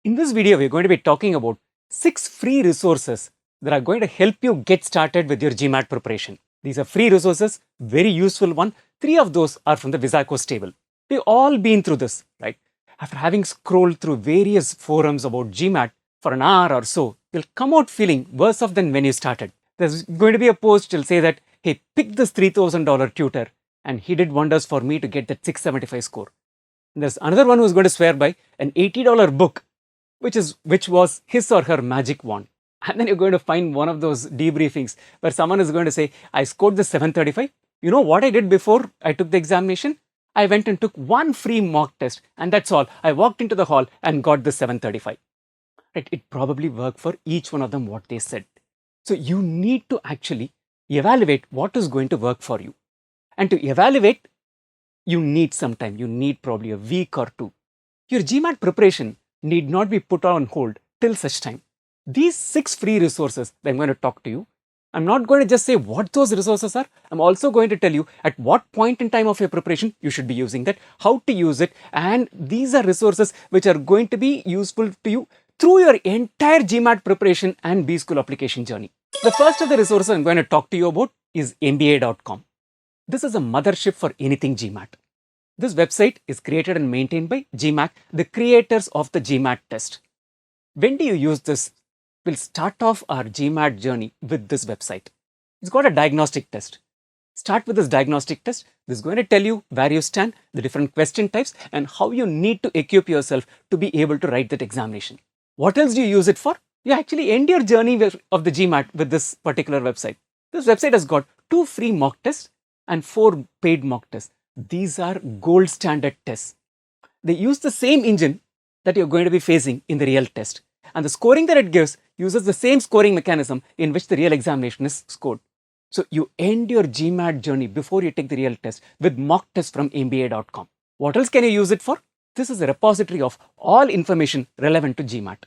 In this video, we're going to be talking about 6 free resources that are going to help you get started with your GMAT preparation. These are free resources, very useful one. 3 of those are from the Wizako stable. We've all been through this, right? After having scrolled through various forums about GMAT for an hour or so, you'll come out feeling worse off than when you started. There's going to be a post that will say that, hey, pick this $3,000 tutor and he did wonders for me to get that 675 score. And there's another one who's going to swear by an $80 book which was his or her magic wand. And then you're going to find one of those debriefings where someone is going to say, I scored the 735. You know what I did before I took the examination? I went and took one free mock test, and that's all. I walked into the hall and got the 735. Right? It probably worked for each one of them what they said. So you need to actually evaluate what is going to work for you. And to evaluate, you need some time. You need probably a week or two. Your GMAT preparation need not be put on hold till such time. These 6 free resources that I'm going to talk to you, I'm not going to just say what those resources are. I'm also going to tell you at what point in time of your preparation you should be using that, how to use it, and these are resources which are going to be useful to you through your entire GMAT preparation and B-School application journey. The first of the resources I'm going to talk to you about is MBA.com. This is a mothership for anything GMAT. This website is created and maintained by GMAT, the creators of the GMAT test. When do you use this? We'll start off our GMAT journey with this website. It's got a diagnostic test. Start with this diagnostic test. This is going to tell you where you stand, the different question types, and how you need to equip yourself to be able to write that examination. What else do you use it for? You actually end your journey of the GMAT with this particular website. This website has got 2 free mock tests and 4 paid mock tests. These are gold standard tests. They use the same engine that you're going to be facing in the real test. And the scoring that it gives uses the same scoring mechanism in which the real examination is scored. So you end your GMAT journey before you take the real test with mock tests from MBA.com. What else can you use it for? This is a repository of all information relevant to GMAT.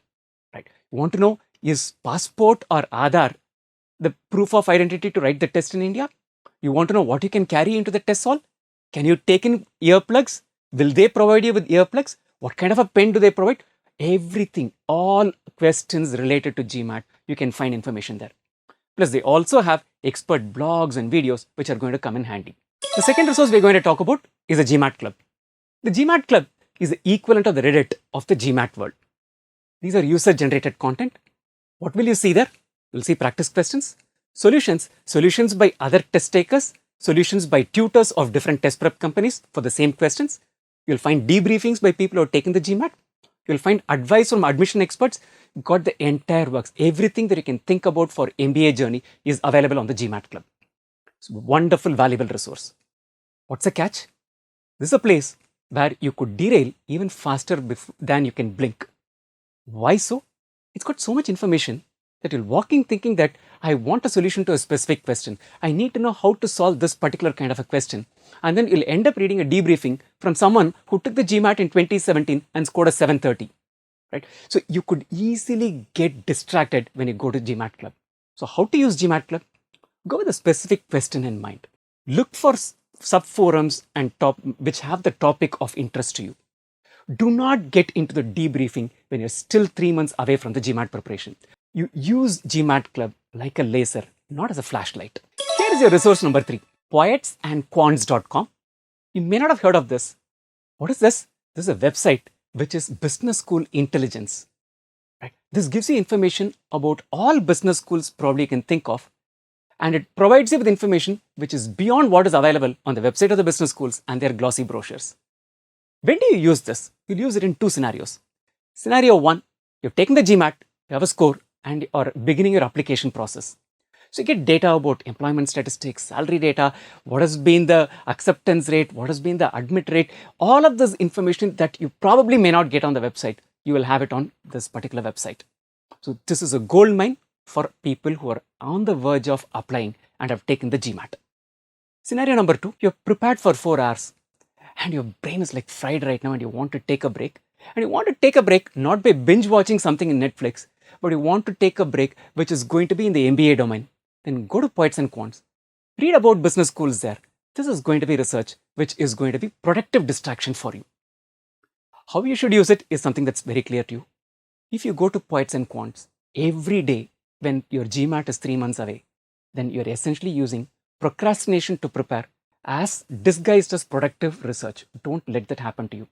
Right? You want to know, is passport or Aadhaar the proof of identity to write the test in India? You want to know what you can carry into the test hall? Can you take in earplugs? Will they provide you with earplugs? What kind of a pen do they provide? Everything, all questions related to GMAT, you can find information there. Plus, they also have expert blogs and videos which are going to come in handy. The second resource we're going to talk about is the GMATCLUB. The GMATCLUB is the equivalent of the Reddit of the GMAT world. These are user-generated content. What will you see there? You'll see practice questions, solutions by other test takers, solutions by tutors of different test prep companies for the same questions. You'll find debriefings by people who have taken the GMAT. You'll find advice from admission experts. Got the entire works. Everything that you can think about for MBA journey is available on the GMATCLUB. It's a wonderful, valuable resource. What's the catch? This is a place where you could derail even faster than you can blink. Why so? It's got so much information that you'll walk in thinking that I want a solution to a specific question. I need to know how to solve this particular kind of a question. And then you'll end up reading a debriefing from someone who took the GMAT in 2017 and scored a 730. Right? So you could easily get distracted when you go to GMATCLUB. So how to use GMATCLUB? Go with a specific question in mind. Look for sub-forums and which have the topic of interest to you. Do not get into the debriefing when you're still 3 months away from the GMAT preparation. You use GMATCLUB like a laser, not as a flashlight. Here is your resource number 3, POETS&QUANTS.com. You may not have heard of this. What is this? This is a website which is business school intelligence. Right? This gives you information about all business schools probably you can think of, and it provides you with information which is beyond what is available on the website of the business schools and their glossy brochures. When do you use this? You'll use it in 2 scenarios. Scenario 1, you've taken the GMAT, you have a score, and are beginning your application process. So you get data about employment statistics, salary data, what has been the acceptance rate, what has been the admit rate, all of this information that you probably may not get on the website, you will have it on this particular website. So this is a gold mine for people who are on the verge of applying and have taken the GMAT. Scenario number 2, you're prepared for 4 hours and your brain is like fried right now and you want to take a break. And you want to take a break not by binge watching something in Netflix, but you want to take a break which is going to be in the MBA domain. Then go to POETS&QUANTS. Read about business schools there. This is going to be research which is going to be productive distraction for you. How you should use it is something that's very clear to you. If you go to Poets and Quants every day when your GMAT is 3 months away, then you're essentially using procrastination to prepare as disguised as productive research. Don't let that happen to you.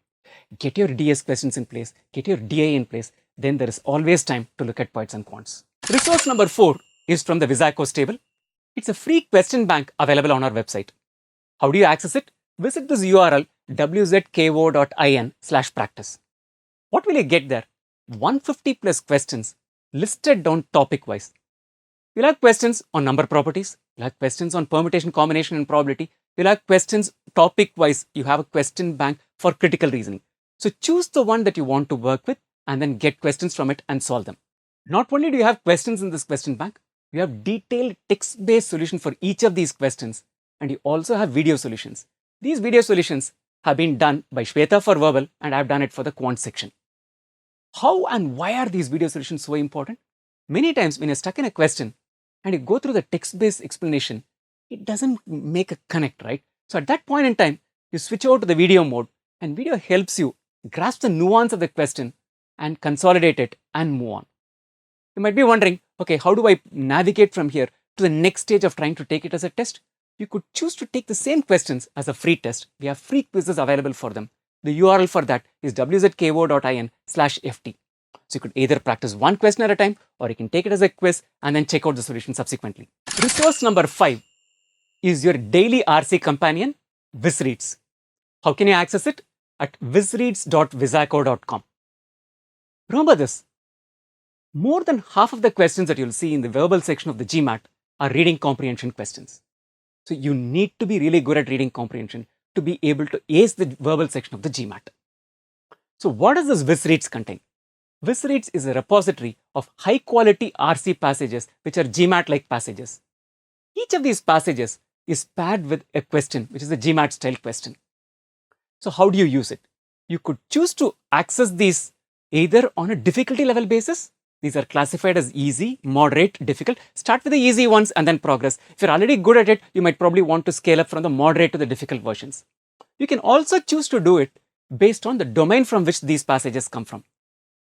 Get your DS questions in place, get your DA in place, then there is always time to look at Poets and Quants. Resource number 4 is from the Wizako stable. It's a free question bank available on our website. How do you access it? Visit this URL wzko.in/practice. What will you get there? 150 plus questions listed down topic wise. You'll have questions on number properties, you'll have questions on permutation, combination, and probability. You'll have questions topic wise. You have a question bank for critical reasoning. So choose the one that you want to work with and then get questions from it and solve them. Not only do you have questions in this question bank, you have detailed text-based solution for each of these questions, and you also have video solutions. These video solutions have been done by Shweta for verbal, and I've done it for the quant section. How and why are these video solutions so important? Many times when you're stuck in a question and you go through the text-based explanation, it doesn't make a connect, right? So at that point in time, you switch over to the video mode, and video helps you grasp the nuance of the question and consolidate it and move on. You might be wondering, okay, how do I navigate from here to the next stage of trying to take it as a test? You could choose to take the same questions as a free test. We have free quizzes available for them. The URL for that is wzko.in/ft. So you could either practice one question at a time, or you can take it as a quiz and then check out the solution subsequently. Resource number 5 is your daily RC companion, WIZREADS. How can you access it? At wizreads.wizako.com. Remember this, more than half of the questions that you'll see in the verbal section of the GMAT are reading comprehension questions. So you need to be really good at reading comprehension to be able to ace the verbal section of the GMAT. So what does this WIZREADS contain? WIZREADS is a repository of high quality RC passages which are GMAT-like passages. Each of these passages is paired with a question which is a GMAT-style question. So how do you use it? You could choose to access these either on a difficulty level basis. These are classified as easy, moderate, difficult. Start with the easy ones and then progress. If you're already good at it, you might probably want to scale up from the moderate to the difficult versions. You can also choose to do it based on the domain from which these passages come from.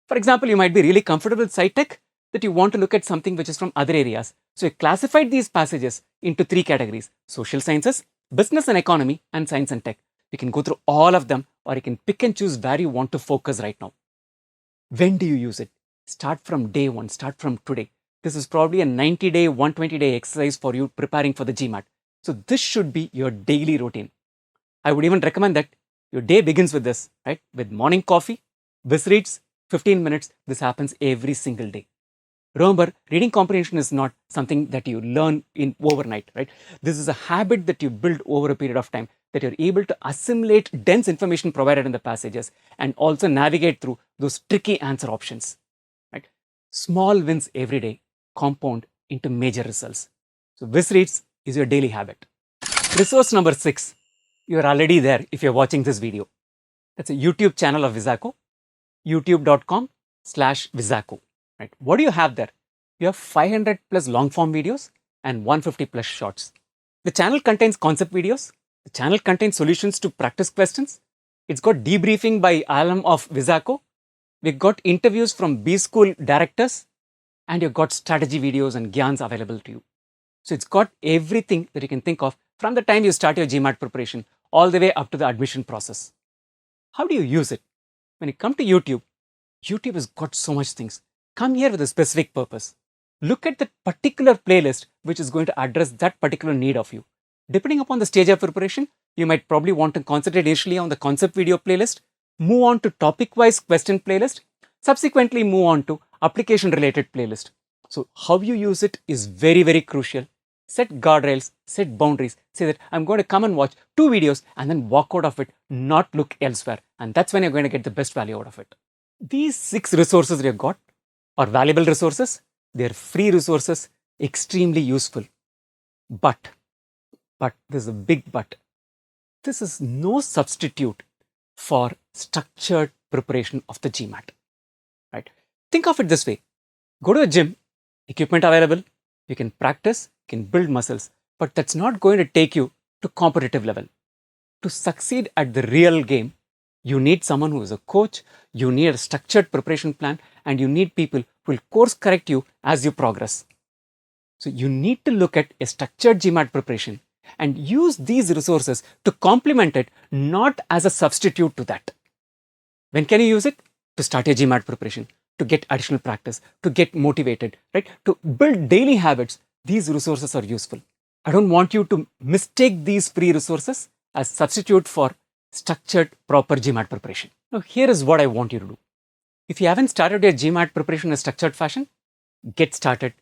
For example, you might be really comfortable with sci-tech that you want to look at something which is from other areas. So you classified these passages into 3 categories: social sciences, business and economy, and science and tech. You can go through all of them, or you can pick and choose where you want to focus right now. When do you use it? Start from day 1, start from today. This is probably a 90-day, 120-day exercise for you preparing for the GMAT. So this should be your daily routine. I would even recommend that your day begins with this, right? With morning coffee, WIZREADS, 15 minutes. This happens every single day. Remember, reading comprehension is not something that you learn in overnight, right? This is a habit that you build over a period of time, that you're able to assimilate dense information provided in the passages and also navigate through those tricky answer options, right? Small wins every day compound into major results. So WIZREADS is your daily habit. Resource number 6, you're already there if you're watching this video. That's a YouTube channel of Wizako, youtube.com/Wizako. Right. What do you have there? You have 500 plus long form videos and 150 plus shorts. The channel contains concept videos. The channel contains solutions to practice questions. It's got debriefing by alum of Wizako. We've got interviews from B School directors, and you've got strategy videos and gyans available to you. So it's got everything that you can think of from the time you start your GMAT preparation all the way up to the admission process. How do you use it? When you come to YouTube, YouTube has got so much things. Come here with a specific purpose. Look at that particular playlist which is going to address that particular need of you. Depending upon the stage of preparation, you might probably want to concentrate initially on the concept video playlist, move on to topic-wise question playlist, subsequently move on to application-related playlist. So how you use it is very, very crucial. Set guardrails, set boundaries, say that I'm going to come and watch 2 videos and then walk out of it, not look elsewhere. And that's when you're going to get the best value out of it. These 6 resources that you've got are valuable resources. They're free resources, extremely useful. But there's a big but. This is no substitute for structured preparation of the GMAT. Right? Think of it this way. Go to the gym, equipment available, you can practice, you can build muscles, but that's not going to take you to competitive level. To succeed at the real game, You need someone who is a coach, you need a structured preparation plan, and you need people who will course correct you as you progress. So you need to look at a structured GMAT preparation and use these resources to complement it, not as a substitute to that. When can you use it? To start your GMAT preparation, to get additional practice, to get motivated, right? To build daily habits. These resources are useful. I don't want you to mistake these free resources as substitute for structured, proper GMAT preparation. Now, here is what I want you to do. If you haven't started your GMAT preparation in a structured fashion, get started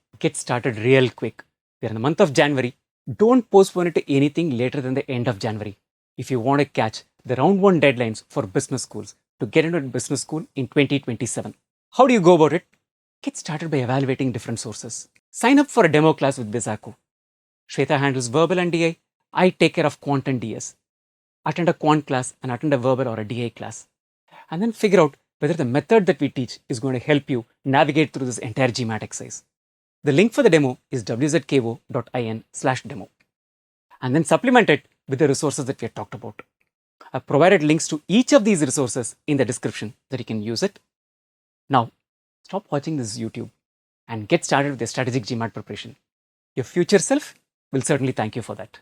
real quick. We are in the month of January. Don't postpone it to anything later than the end of January. If you want to catch the round 1 deadlines for business schools to get into a business school in 2027. How do you go about it? Get started by evaluating different sources. Sign up for a demo class with Wizako. Shweta handles verbal and DI. I take care of quant and DS. Attend a quant class and attend a verbal or a DI class. And then figure out whether the method that we teach is going to help you navigate through this entire GMAT exercise. The link for the demo is wzko.in/demo. And then supplement it with the resources that we have talked about. I've provided links to each of these resources in the description that you can use it. Now, stop watching this YouTube and get started with your strategic GMAT preparation. Your future self will certainly thank you for that.